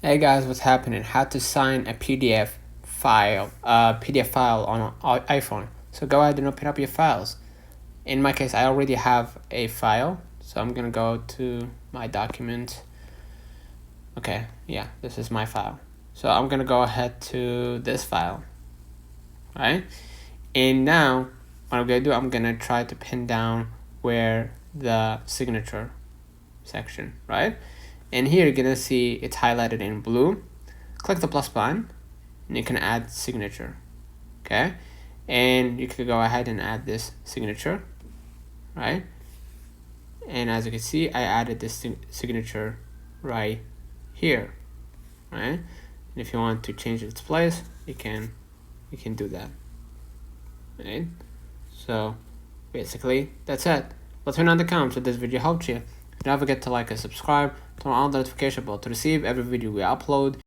Hey guys, what's happening? How to sign a PDF file on an iPhone. So go ahead and open up your files. In my case, I already have a file, so I'm gonna go to my document. Okay, yeah, this is my file. So I'm gonna go ahead to this file, right? And now what I'm gonna do, I'm gonna try to pin down where the signature section, right? And here you're gonna see it's highlighted in blue. Click the plus button and you can add signature. Okay, and you could go ahead and add this signature, right? And as you can see, I added this signature right here, right? And if you want to change its place, you can do that, right? So basically that's it. Let me know in the comments if this video helped you. Don't forget to like and subscribe, turn on the notification bell to receive every video we upload,